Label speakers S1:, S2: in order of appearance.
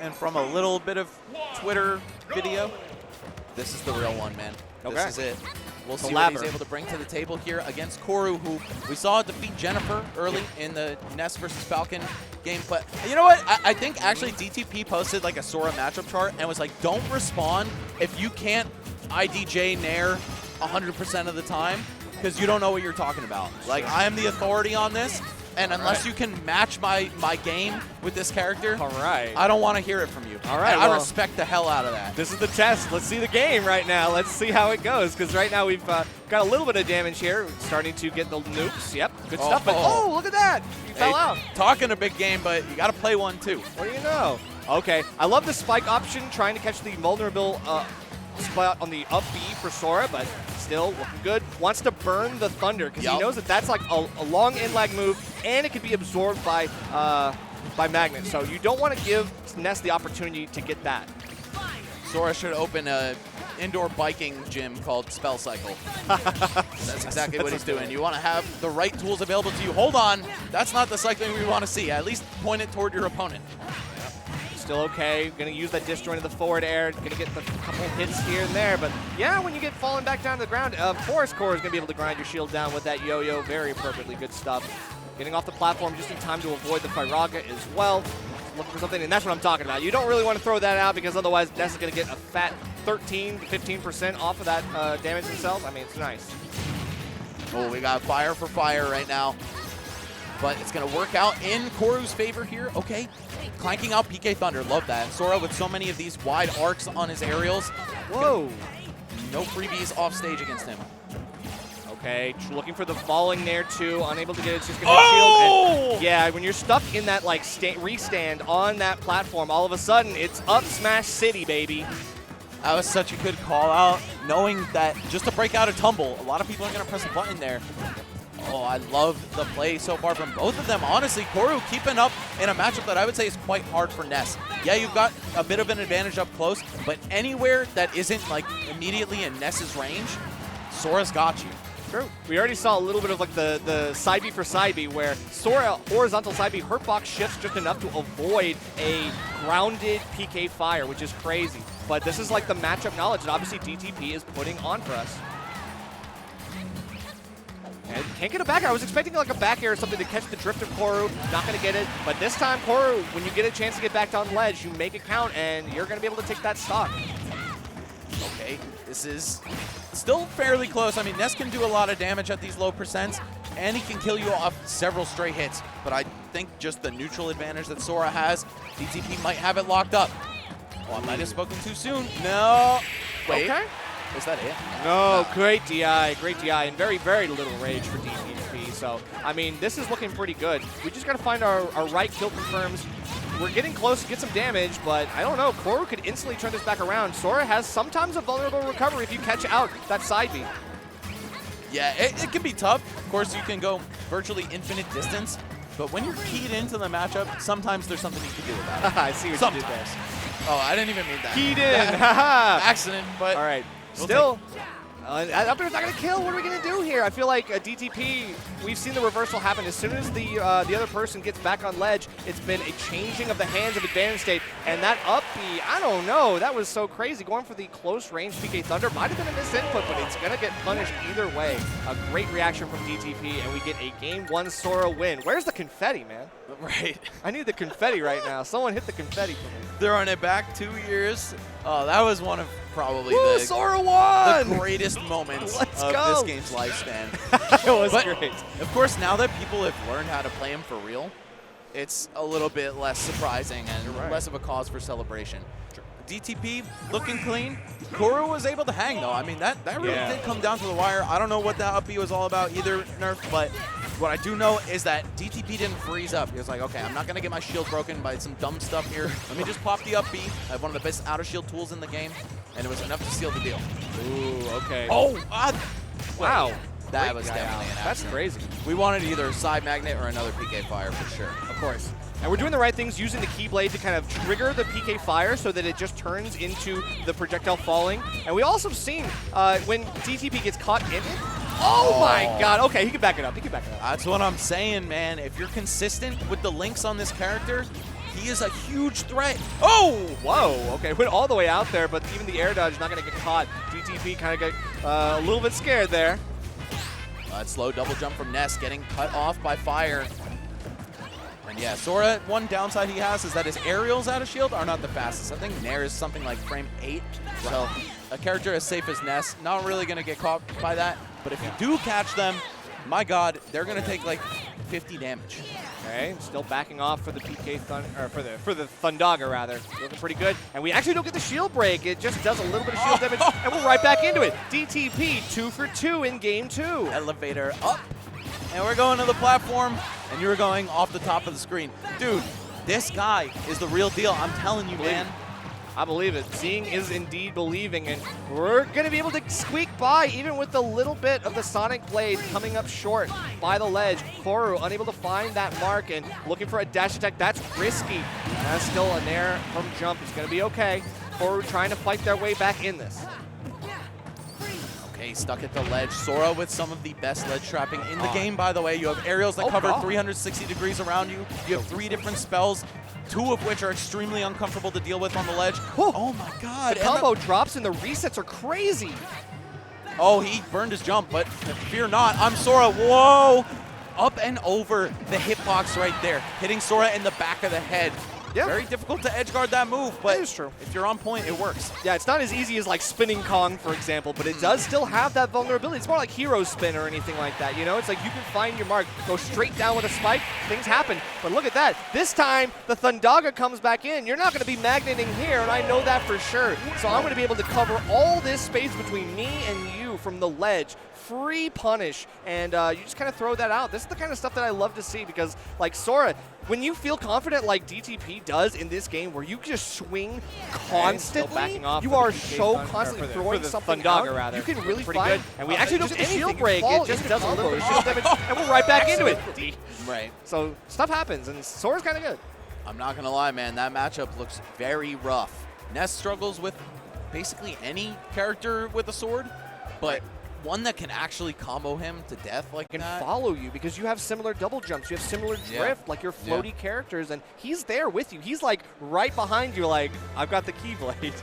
S1: and from a little bit of Twitter video, this is the real one, man.
S2: Okay.
S1: This is it. We'll see what he's able to bring to the table here against KORU, who we saw defeat Jennifer early in the Ness versus Falcon game. But you know what? I think actually DTP posted like a Sora matchup chart and was like, don't respond if you can't IDJ Nair 100% of the time because you don't know what you're talking about. Like, I am the authority on this. And unless you can match my game with this character, I don't want to hear it from you.
S2: All right,
S1: and I respect the hell out of that.
S2: This is the test. Let's see the game right now. Let's see how it goes, because right now we've got a little bit of damage here. Starting to get the nukes. Yep, good stuff. But oh, look at that. You fell out.
S1: Talking a big game, but you got to play one too.
S2: What do you know? Okay, I love the spike option, trying to catch the vulnerable spot on the up B for Sora, but still looking good. Wants to burn the Thunder because he knows that that's like a long in-lag move, and it can be absorbed by Magnet. So you don't want to give Ness the opportunity to get that.
S1: Sora should open a indoor biking gym called Spell Cycle. That's exactly what he's doing. You want to have the right tools available to you. Hold on, that's not the cycling we want to see. At least point it toward your opponent.
S2: Still okay. Going to use that disjoint into the forward air. Going to get a couple hits here and there. But yeah, when you get falling back down to the ground, Forest Core is going to be able to grind your shield down with that yo-yo. Very appropriately good stuff. Getting off the platform just in time to avoid the Firaga as well. Looking for something, and that's what I'm talking about. You don't really want to throw that out because otherwise Ness is going to get a fat 13 to 15% off of that damage himself. I mean, it's nice.
S1: Oh, we got fire for fire right now. But it's going to work out in KORU's favor here. Okay. Clanking out PK Thunder. Love that. Sora with so many of these wide arcs on his aerials.
S2: Whoa.
S1: No freebies off stage against him.
S2: Okay, looking for the falling there too. Unable to get it. It's just going to shield. And yeah, when you're stuck in that like restand on that platform, all of a sudden it's up Smash City, baby.
S1: That was such a good call out, knowing that just to break out a tumble, a lot of people are going to press a button there. Oh, I love the play so far from both of them. Honestly, KORU keeping up in a matchup that I would say is quite hard for Ness. Yeah, you've got a bit of an advantage up close, but anywhere that isn't like immediately in Ness's range, Sora's got you.
S2: True. We already saw a little bit of like the side B for side B where Sora horizontal side B hurt box shifts just enough to avoid a grounded PK fire, which is crazy. But this is like the matchup knowledge that obviously DTP is putting on for us. And can't get a back air. I was expecting like a back air or something to catch the drift of KORU. Not going to get it. But this time, KORU, when you get a chance to get back down ledge, you make it count, and you're going to be able to take that stock.
S1: Okay, this is still fairly close. I mean, Ness can do a lot of damage at these low percents, and he can kill you off several straight hits. But I think just the neutral advantage that Sora has, DTP might have it locked up. Oh, I might have spoken too soon. No. Wait. Okay. Is that it?
S2: No, great DI, and very, very little rage for DTP. So, I mean, this is looking pretty good. We just got to find our right kill confirms. We're getting close to get some damage, but I don't know. KORU could instantly turn this back around. Sora has sometimes a vulnerable recovery if you catch out that side B.
S1: Yeah, it can be tough. Of course, you can go virtually infinite distance, but when you're keyed into the matchup, sometimes there's something you can do about it.
S2: I see what you did there.
S1: Oh, I didn't even mean that.
S2: Keyed in. Haha.
S1: Accident, but
S2: all right. Still, up there's not going to kill. What are we going to do here? I feel like DTP, we've seen the reversal happen. As soon as the other person gets back on ledge, it's been a changing of the hands of advantage state. And that up B, I don't know. That was so crazy. Going for the close range PK Thunder might have been a misinput, but it's going to get punished either way. A great reaction from DTP, and we get a Game 1 Sora win. Where's the confetti, man?
S1: Right.
S2: I need the confetti right now. Someone hit the confetti for me.
S1: Throwing it back 2 years. Oh, that was one of probably
S2: Sora won!
S1: The greatest moments of this game's lifespan.
S2: It was great.
S1: Of course, now that people have learned how to play him for real, it's a little bit less surprising and less of a cause for celebration. DTP looking clean. KORU was able to hang, though. I mean, that really did come down to the wire. I don't know what that up B was all about either, Nerf, but what I do know is that DTP didn't freeze up. He was like, okay, I'm not going to get my shield broken by some dumb stuff here. Let me just pop the up B. I have one of the best out-of-shield tools in the game, and it was enough to seal the deal.
S2: Ooh, okay.
S1: Oh,
S2: wow.
S1: That was definitely an accident.
S2: That's crazy.
S1: We wanted either a side magnet or another PK fire for sure.
S2: Of course. And we're doing the right things, using the Keyblade to kind of trigger the PK fire so that it just turns into the projectile falling. And we also have seen when DTP gets caught in it. Oh my god. Okay, he can back it up. He can back it up.
S1: That's what I'm saying, man. If you're consistent with the links on this character, He is a huge threat. Oh!
S2: Whoa, okay, went all the way out there, but even the air dodge is not going to get caught. DTP kind of got a little bit scared there.
S1: That slow double jump from Ness getting cut off by fire. And yeah, Sora, one downside he has is that his aerials out of shield are not the fastest. I think Nair is something like frame 8. So a character as safe as Ness, not really going to get caught by that. But if you do catch them, my God, they're going to take like 50 damage.
S2: Okay, still backing off for the PK for the Thundaga rather. Looking pretty good. And we actually don't get the shield break. It just does a little bit of shield damage, and we're right back into it. DTP 2 for 2 in game 2.
S1: Elevator up. And we're going to the platform, and you're going off the top of the screen. Dude, this guy is the real deal. I'm telling you, man.
S2: I believe it. Seeing is indeed believing, and we're going to be able to squeak by even with a little bit of the Sonic Blade coming up short by the ledge. KORU unable to find that mark and looking for a dash attack. That's risky. That's still a Nair from jump. It's going to be okay. KORU trying to fight their way back in this.
S1: Okay, stuck at the ledge. Sora with some of the best ledge trapping in the game, by the way. You have aerials that cover 360 degrees around you. You have 3 different spells, 2 of which are extremely uncomfortable to deal with on the ledge. Oh my God.
S2: The combo drops and the resets are crazy.
S1: Oh, he burned his jump, but fear not. I'm Sora. Whoa. Up and over the hitbox right there. Hitting Sora in the back of the head. Yeah. Very difficult to edge guard that move, but
S2: is true.
S1: If you're on point, it works.
S2: Yeah, it's not as easy as like spinning Kong, for example, but it does still have that vulnerability. It's more like hero spin or anything like that, you know? It's like you can find your mark, go straight down with a spike, things happen. But look at that. This time, the Thundaga comes back in. You're not going to be magneting here, and I know that for sure. So I'm going to be able to cover all this space between me and you from the ledge. Free punish, and you just kind of throw that out. This is the kind of stuff that I love to see because, like Sora, when you feel confident like DTP does in this game where you just swing constantly,
S1: backing off
S2: you are so constantly throwing something out, rather. You can really find
S1: good.
S2: And we actually don't get the shield break. It just does a little bit of shield damage, and we're right back into it.
S1: Right.
S2: So stuff happens, and Sora's kind of good.
S1: I'm not going to lie, man. That matchup looks very rough. Ness struggles with basically any character with a sword, but one that can actually combo him to death like
S2: can
S1: that.
S2: Follow you because you have similar double jumps, you have similar drift, like your floaty characters, and he's there with you. He's like right behind you like, I've got the Keyblade.